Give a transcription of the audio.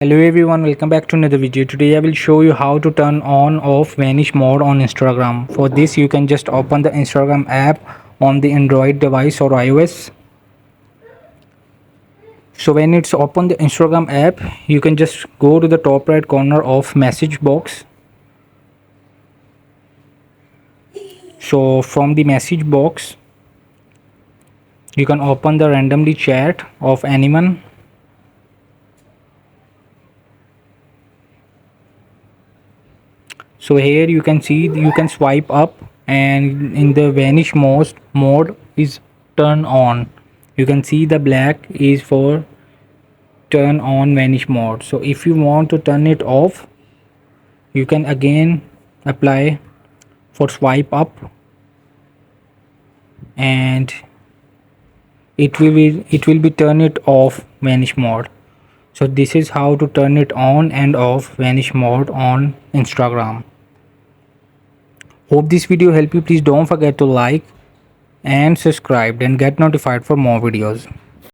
Hello everyone, welcome back to another video. Today I will show you how to turn on off vanish mode on Instagram. For this you can just open the Instagram app on the Android device or iOS. So when it's open the Instagram app, you can just go to the top right corner of message box. So from the message box you can open the randomly chat of anyone. So here you can see you can swipe up and in the vanish mode is turn on. You can see the black is for turn on vanish mode. So if you want to turn it off, you can again apply for swipe up and it will be turn it off vanish mode. So this is how to turn it on and off vanish mode on Instagram. Hope this video helped you. Please don't forget to like and subscribe and get notified for more videos.